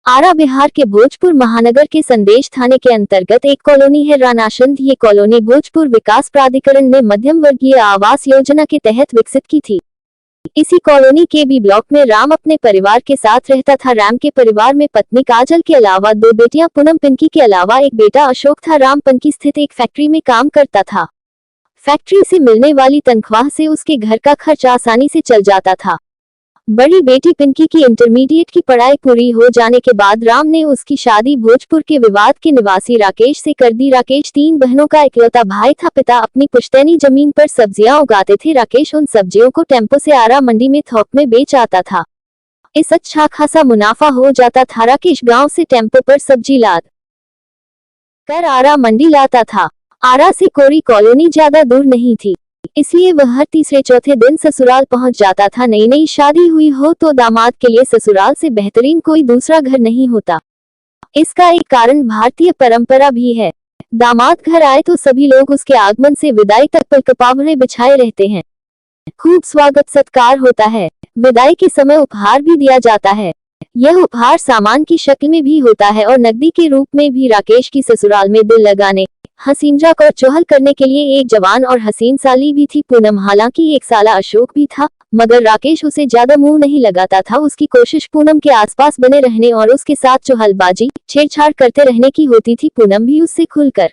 आरा बिहार के भोजपुर महानगर के संदेश थाने के अंतर्गत एक कॉलोनी है रानाशंद। ये कॉलोनी भोजपुर विकास प्राधिकरण ने मध्यम वर्गीय आवास योजना के तहत विकसित की थी। इसी कॉलोनी के बी ब्लॉक में राम अपने परिवार के साथ रहता था। राम के परिवार में पत्नी काजल के अलावा दो बेटियां पूनम पिंकी के अलावा एक बेटा अशोक था। राम पनकी स्थित एक फैक्ट्री में काम करता था। फैक्ट्री से मिलने वाली तनख्वाह से उसके घर का खर्च आसानी से चल जाता था। बड़ी बेटी पिंकी की इंटरमीडिएट की पढ़ाई पूरी हो जाने के बाद राम ने उसकी शादी भोजपुर के विवाद के निवासी राकेश से कर दी। राकेश 3 बहनों का इकलौता भाई था। पिता अपनी पुश्तैनी जमीन पर सब्जियां उगाते थे। राकेश उन सब्जियों को टेम्पो से आरा मंडी में थोक में बेच आता था। इस अच्छा खासा मुनाफा हो जाता था। राकेश गाँव से टेम्पो पर सब्जी लाद कर आरा मंडी लाता था। आरा से कोरी कॉलोनी ज्यादा दूर नहीं थी, इसलिए वह हर तीसरे चौथे दिन ससुराल पहुंच जाता था। नई नई शादी हुई हो तो दामाद के लिए ससुराल से बेहतरीन कोई दूसरा घर नहीं होता। इसका एक कारण भारतीय परंपरा भी है। दामाद घर आए तो सभी लोग उसके आगमन से विदाई तक पर कपावड़े बिछाए रहते हैं। खूब स्वागत सत्कार होता है। विदाई के समय उपहार भी दिया जाता है। यह उपहार सामान की शक्ल में भी होता है और नकदी के रूप में भी। राकेश की ससुराल में दिल लगाने, हसीनजाक और चोहल करने के लिए एक जवान और हसीन साली भी थी, पूनम। हालांकि एक साला अशोक भी था, मगर राकेश उसे ज्यादा मुंह नहीं लगाता था। उसकी कोशिश पूनम के आसपास बने रहने और उसके साथ चोहलबाजी छेड़छाड़ करते रहने की होती थी। पूनम भी उससे खुलकर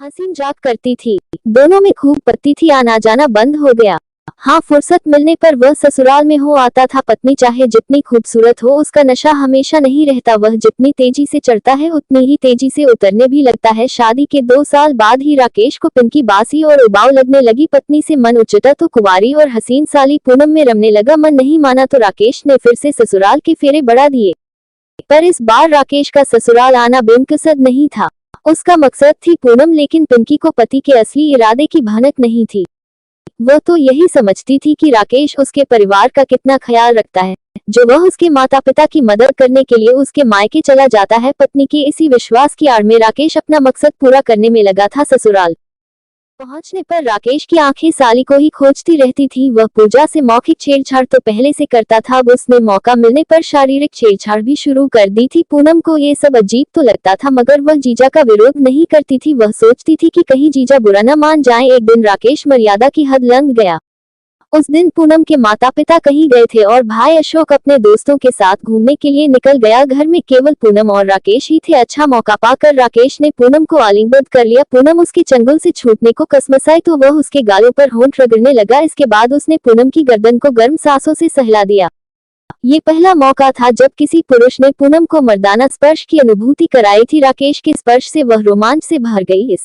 हसीनजाक करती थी। दोनों में खूब पत्ती थी। आना जाना बंद हो गया। हाँ, फुर्सत मिलने पर वह ससुराल में हो आता था। पत्नी चाहे जितनी खूबसूरत हो, उसका नशा हमेशा नहीं रहता। वह जितनी तेजी से चढ़ता है उतनी ही तेजी से उतरने भी लगता है। शादी के 2 साल बाद ही राकेश को पिंकी बासी और उबाऊ लगने लगी। पत्नी से मन उचटा तो कुंवारी और हसीन साली पूनम में रमने लगा। मन नहीं माना तो राकेश ने फिर से ससुराल के फेरे बढ़ा दिए। पर इस बार राकेश का ससुराल आना बेमकसद नहीं था। उसका मकसद थी पूनम, लेकिन पिंकी को पति के असली इरादे की भनक नहीं थी। वह तो यही समझती थी कि राकेश उसके परिवार का कितना ख्याल रखता है, जो वह उसके माता पिता की मदद करने के लिए उसके मायके चला जाता है। पत्नी के इसी विश्वास की आड़ में राकेश अपना मकसद पूरा करने में लगा था। ससुराल पहुंचने पर राकेश की आंखें साली को ही खोजती रहती थी। वह पूजा से मौखिक छेड़छाड़ तो पहले से करता था, अब उसने मौका मिलने पर शारीरिक छेड़छाड़ भी शुरू कर दी थी। पूनम को ये सब अजीब तो लगता था, मगर वह जीजा का विरोध नहीं करती थी। वह सोचती थी कि कहीं जीजा बुरा न मान जाए। एक दिन राकेश मर्यादा की हद लंघ गया। उस दिन पूनम के माता पिता कहीं गए थे और भाई अशोक अपने दोस्तों के साथ घूमने के लिए निकल गया। घर में केवल पूनम और राकेश ही थे। अच्छा मौका पाकर राकेश ने पूनम को आलिंगन कर लिया। पूनम उसके चंगुल से छूटने को कसमसाई तो वह उसके गालों पर होंठ रगड़ने लगा। इसके बाद उसने पूनम की गर्दन को गर्म सांसों से सहला दिया। ये पहला मौका था जब किसी पुरुष ने पूनम को मर्दाना स्पर्श की अनुभूति कराई थी। राकेश के स्पर्श से वह रोमांच से भर गई।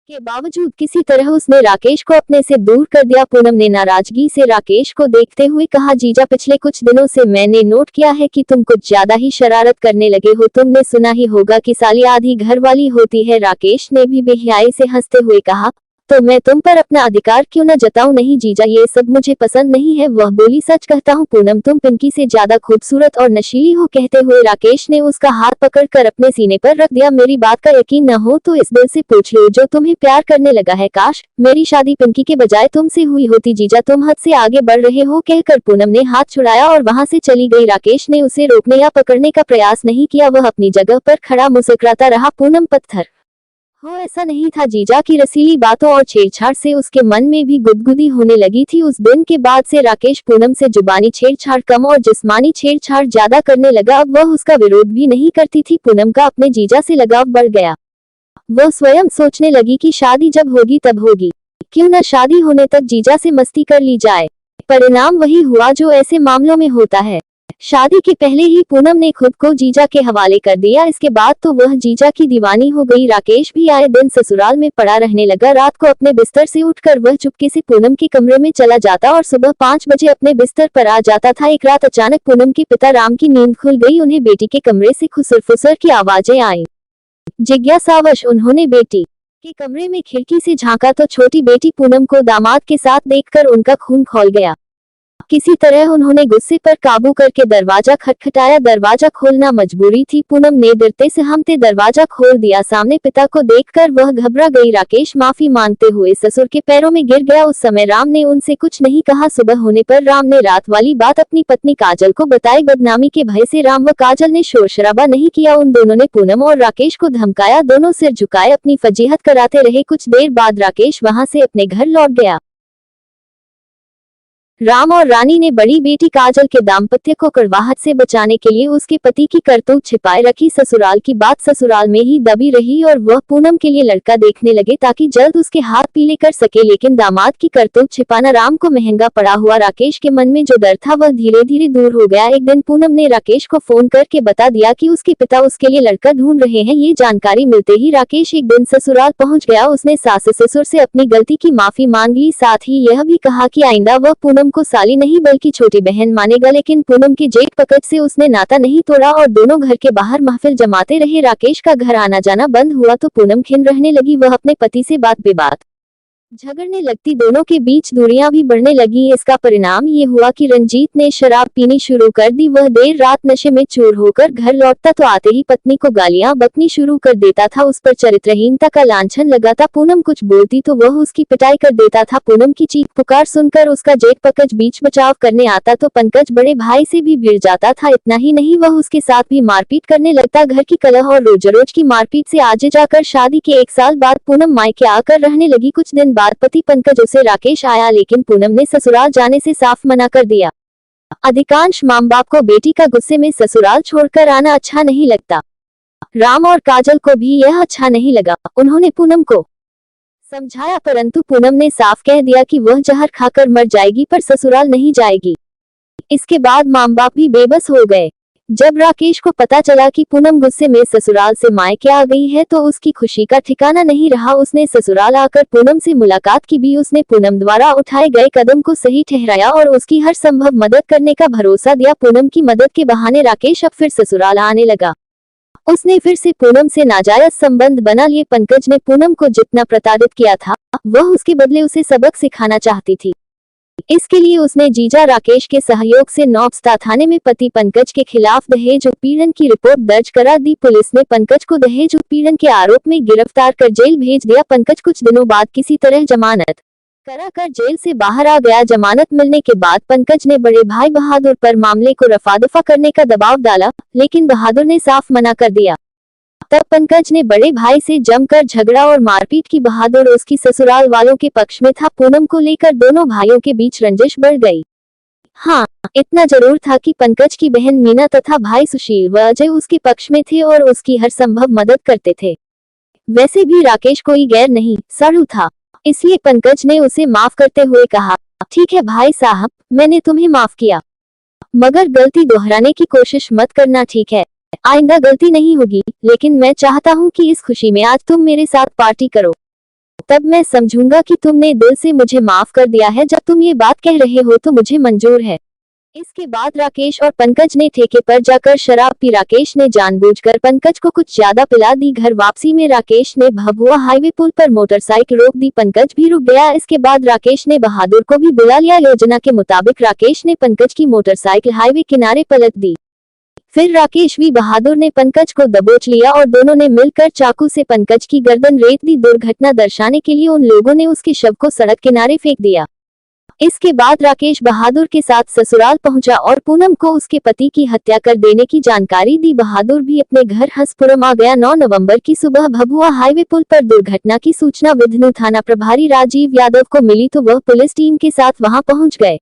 के बावजूद किसी तरह उसने राकेश को अपने से दूर कर दिया। पूनम ने नाराजगी से राकेश को देखते हुए कहा, जीजा पिछले कुछ दिनों से मैंने नोट किया है कि तुम कुछ ज्यादा ही शरारत करने लगे हो। तुमने सुना ही होगा कि साली आधी घर वाली होती है। राकेश ने भी बेहयाई से हंसते हुए कहा, तो मैं तुम पर अपना अधिकार क्यों न जताऊं। नहीं जीजा, ये सब मुझे पसंद नहीं है। वह बोली, सच कहता हूँ पूनम, तुम पिंकी से ज्यादा खूबसूरत और नशीली हो। कहते हुए राकेश ने उसका हाथ पकड़कर अपने सीने पर रख दिया। मेरी बात का यकीन न हो तो इस दिल से पूछ लो जो तुम्हें प्यार करने लगा है। काश मेरी शादी पिंकी के बजाय तुमसे हुई होती। जीजा तुम हद से आगे बढ़ रहे हो। कहकर पूनम ने हाथ छुड़ाया और वहां से चली गई। राकेश ने उसे रोकने या पकड़ने का प्रयास नहीं किया। वह अपनी जगह पर खड़ा मुस्कुराता रहा। पूनम पत्थर हो ऐसा नहीं था। जीजा की रसीली बातों और छेड़छाड़ से उसके मन में भी गुदगुदी होने लगी थी। उस दिन के बाद से राकेश पूनम से जुबानी छेड़छाड़ कम और जिस्मानी छेड़छाड़ ज्यादा करने लगा। अब वह उसका विरोध भी नहीं करती थी। पूनम का अपने जीजा से लगाव बढ़ गया। वह स्वयं सोचने लगी कि शादी जब होगी तब होगी, क्यों न शादी होने तक जीजा से मस्ती कर ली जाए। परिणाम वही हुआ जो ऐसे मामलों में होता है। शादी के पहले ही पूनम ने खुद को जीजा के हवाले कर दिया। इसके बाद तो वह जीजा की दीवानी हो गई। राकेश भी आए दिन ससुराल में पड़ा रहने लगा। रात को अपने बिस्तर से उठकर वह चुपके से पूनम के कमरे में चला जाता और सुबह 5 बजे अपने बिस्तर पर आ जाता था। एक रात अचानक पूनम के पिता राम की नींद खुल गई। उन्हें बेटी के कमरे से खुसर फुसर की आवाजें आईं। जिज्ञासावश उन्होंने बेटी के कमरे में खिड़की से झांका तो छोटी बेटी पूनम को दामाद के साथ देखकर उनका खून खौल गया। किसी तरह उन्होंने गुस्से पर काबू करके दरवाजा खटखटाया। दरवाजा खोलना मजबूरी थी। पूनम ने डरते सहमते दरवाजा खोल दिया। सामने पिता को देखकर वह घबरा गई। राकेश माफी मांगते हुए ससुर के पैरों में गिर गया। उस समय राम ने उनसे कुछ नहीं कहा। सुबह होने पर राम ने रात वाली बात अपनी पत्नी काजल को बताई। बदनामी के भय से राम व काजल ने शोर शराबा नहीं किया। उन दोनों ने पूनम और राकेश को धमकाया। दोनों सिर झुकाए अपनी फजीहत कराते रहे। कुछ देर बाद राकेश वहां से अपने घर लौट गया। राम और रानी ने बड़ी बेटी काजल के दाम्पत्य को कड़वाहट से बचाने के लिए उसके पति की करतूत छिपाए रखी। ससुराल की बात ससुराल में ही दबी रही और वह पूनम के लिए लड़का देखने लगे ताकि जल्द उसके हाथ पीले कर सके। लेकिन दामाद की करतूत छिपाना राम को महंगा पड़ा हुआ। राकेश के मन में जो डर था वह धीरे धीरे दूर हो गया। एक दिन पूनम ने राकेश को फोन करके बता दिया कि उसके पिता उसके लिए लड़का ढूंढ रहे हैं। ये जानकारी मिलते ही राकेश एक दिन ससुराल पहुंच गया। उसने सास ससुर से अपनी गलती की माफी मांग ली। साथ ही यह भी कहा कि आइंदा वह पूनम को साली नहीं बल्कि छोटी बहन मानेगा। लेकिन पूनम के जेठ पकड़ से उसने नाता नहीं तोड़ा और दोनों घर के बाहर महफिल जमाते रहे। राकेश का घर आना जाना बंद हुआ तो पूनम खिन्न रहने लगी। वह अपने पति से बात बेबात झगड़ने लगती। दोनों के बीच दूरियां भी बढ़ने लगी। इसका परिणाम ये हुआ कि रंजीत ने शराब पीनी शुरू कर दी। वह देर रात नशे में चूर होकर घर लौटता तो आते ही पत्नी को गालियां बकनी शुरू कर देता था। उस पर चरित्रहीनता का लांछन लगाता। पूनम कुछ बोलती तो वह उसकी पिटाई कर देता था। पूनम की चीख पुकार सुनकर उसका जेठ पंकज बीच बचाव करने आता तो पंकज बड़े भाई से भी भिड़ जाता था। इतना ही नहीं वह उसके साथ भी मारपीट करने लगता। घर की कलह और रोज रोज की मारपीट से आगे जाकर शादी के 1 साल बाद पूनम मायके आकर रहने लगी। कुछ दिन बाद पति पंकज उसे राकेश आया लेकिन पूनम ने ससुराल जाने से साफ मना कर दिया। अधिकांश माँ बाप को बेटी का गुस्से में ससुराल छोड़कर आना अच्छा नहीं लगता। राम और काजल को भी यह अच्छा नहीं लगा। उन्होंने पूनम को समझाया परंतु पूनम ने साफ कह दिया कि वह जहर खाकर मर जाएगी पर ससुराल नहीं जाएगी। इसके बाद माँ बाप भी बेबस हो गए। जब राकेश को पता चला कि पूनम गुस्से में ससुराल से मायके आ गई है तो उसकी खुशी का ठिकाना नहीं रहा। उसने ससुराल आकर पूनम से मुलाकात की भी। उसने पूनम द्वारा उठाए गए कदम को सही ठहराया और उसकी हर संभव मदद करने का भरोसा दिया। पूनम की मदद के बहाने राकेश अब फिर ससुराल आने लगा। उसने फिर से पूनम से नाजायज संबंध बना लिए। पंकज ने पूनम को जितना प्रताड़ित किया था वह उसके बदले उसे सबक सिखाना चाहती थी। इसके लिए उसने जीजा राकेश के सहयोग से नौबस्ता थाने में पति पंकज के खिलाफ दहेज उत्पीड़न की रिपोर्ट दर्ज करा दी। पुलिस ने पंकज को दहेज उत्पीड़न के आरोप में गिरफ्तार कर जेल भेज दिया। पंकज कुछ दिनों बाद किसी तरह जमानत कराकर जेल से बाहर आ गया। जमानत मिलने के बाद पंकज ने बड़े भाई बहादुर पर मामले को रफा दफा करने का दबाव डाला लेकिन बहादुर ने साफ मना कर दिया। तब पंकज ने बड़े भाई से जमकर झगड़ा और मारपीट की। बहादुर उसकी ससुराल वालों के पक्ष में था। पूनम को लेकर दोनों भाइयों के बीच रंजिश बढ़ गई। हाँ, इतना जरूर था कि पंकज की बहन मीना तथा भाई सुशील व अजय उसके पक्ष में थे और उसकी हर संभव मदद करते थे। वैसे भी राकेश कोई गैर नहीं साढ़ू था, इसलिए पंकज ने उसे माफ करते हुए कहा, ठीक है भाई साहब, मैंने तुम्हें माफ किया, मगर गलती दोहराने की कोशिश मत करना, ठीक है? आइंदा गलती नहीं होगी। लेकिन मैं चाहता हूँ कि इस खुशी में आज तुम मेरे साथ पार्टी करो, तब मैं समझूंगा कि तुमने दिल से मुझे माफ कर दिया है। जब तुम ये बात कह रहे हो तो मुझे मंजूर है। इसके बाद राकेश और पंकज ने ठेके पर जाकर शराब पी। राकेश ने जानबूझकर पंकज को कुछ ज्यादा पिला दी। घर वापसी में राकेश ने भभुआ हाईवे पुल पर मोटरसाइकिल रोक दी। पंकज भी रुक गया। इसके बाद राकेश ने बहादुर को भी बुला लिया। योजना के मुताबिक राकेश ने पंकज की मोटरसाइकिल हाईवे किनारे पलट दी। फिर राकेश भी बहादुर ने पंकज को दबोच लिया और दोनों ने मिलकर चाकू से पंकज की गर्दन रेत दी। दुर्घटना दर्शाने के लिए उन लोगों ने उसके शव को सड़क किनारे फेंक दिया। इसके बाद राकेश बहादुर के साथ ससुराल पहुंचा और पूनम को उसके पति की हत्या कर देने की जानकारी दी। बहादुर भी अपने घर हंसपुरम आ गया। 9 नवंबर की सुबह भभुआ हाईवे पुल पर दुर्घटना की सूचना विधनु थाना प्रभारी राजीव यादव को मिली तो वह पुलिस टीम के साथ वहां पहुंच गए।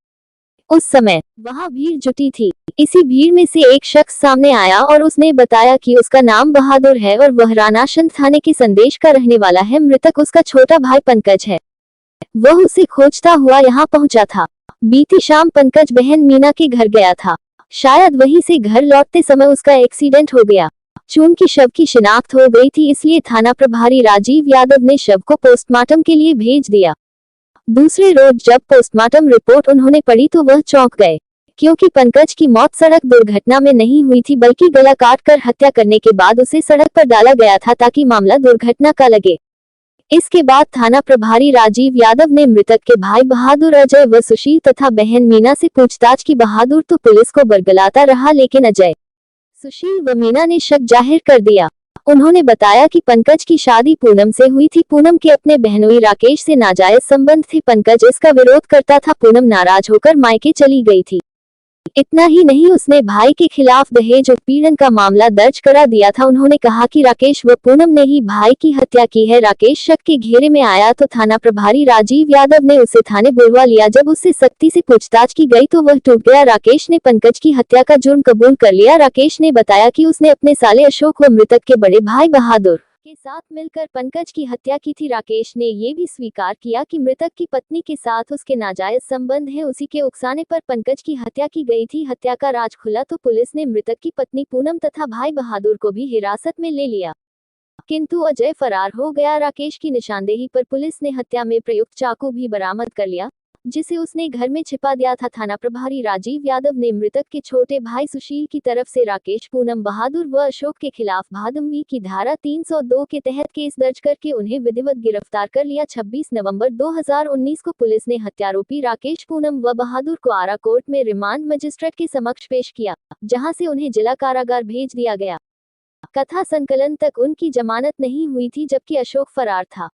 उस समय वहां भीड़ जुटी थी। इसी भीड़ में से एक शख्स सामने आया और उसने बताया कि उसका नाम बहादुर है और वह रानाशन थाने के संदेश का रहने वाला है। मृतक उसका छोटा भाई पंकज है। वह उसे खोजता हुआ यहाँ पहुंचा था। बीती शाम पंकज बहन मीना के घर गया था। शायद वहीं से घर लौटते समय उसका एक्सीडेंट हो गया। चूंकि शव की शिनाख्त हो गई थी इसलिए थाना प्रभारी राजीव यादव ने शव को पोस्टमार्टम के लिए भेज दिया। दूसरे रोज जब पोस्टमार्टम रिपोर्ट उन्होंने पढ़ी तो वह चौंक गए, क्योंकि पंकज की मौत सड़क दुर्घटना में नहीं हुई थी बल्कि गला काट कर हत्या करने के बाद उसे सड़क पर डाला गया था ताकि मामला दुर्घटना का लगे। इसके बाद थाना प्रभारी राजीव यादव ने मृतक के भाई बहादुर अजय व सुशील तथा बहन मीना से पूछताछ की। बहादुर तो पुलिस को बरगलाता रहा, लेकिन अजय, सुशील व मीना ने शक जाहिर कर दिया। उन्होंने बताया कि पंकज की शादी पूनम से हुई थी। पूनम के अपने बहनोई राकेश से नाजायज संबंध थे। पंकज इसका विरोध करता था। पूनम नाराज होकर मायके चली गई थी। इतना ही नहीं, उसने भाई के खिलाफ दहेज उत्पीड़न का मामला दर्ज करा दिया था। उन्होंने कहा कि राकेश व पूनम ने ही भाई की हत्या की है। राकेश शक के घेरे में आया तो थाना प्रभारी राजीव यादव ने उसे थाने बुलवा लिया। जब उससे सख्ती से पूछताछ की गई तो वह टूट गया। राकेश ने पंकज की हत्या का जुर्म कबूल कर लिया। राकेश ने बताया कि उसने अपने साले अशोक व मृतक के बड़े भाई बहादुर के साथ मिलकर पंकज की हत्या की थी। राकेश ने ये भी स्वीकार किया कि मृतक की पत्नी के साथ उसके नाजायज संबंध है। उसी के उकसाने पर पंकज की हत्या की गई थी। हत्या का राज खुला तो पुलिस ने मृतक की पत्नी पूनम तथा भाई बहादुर को भी हिरासत में ले लिया, किंतु अजय फरार हो गया। राकेश की निशानदेही पर पुलिस ने हत्या में प्रयुक्त चाकू भी बरामद कर लिया, जिसे उसने घर में छिपा दिया था। थाना प्रभारी राजीव यादव ने मृतक के छोटे भाई सुशील की तरफ से राकेश, पूनम, बहादुर व अशोक के खिलाफ भादुम्वी की धारा 302 के तहत केस दर्ज करके उन्हें विधिवत गिरफ्तार कर लिया। 26 नवंबर 2019 को पुलिस ने हत्यारोपी राकेश, पूनम व बहादुर को आरा कोर्ट में रिमांड मजिस्ट्रेट के समक्ष पेश किया, जहां से उन्हें जिला कारागार भेज दिया गया। कथा संकलन तक उनकी जमानत नहीं हुई थी, जबकि अशोक फरार था।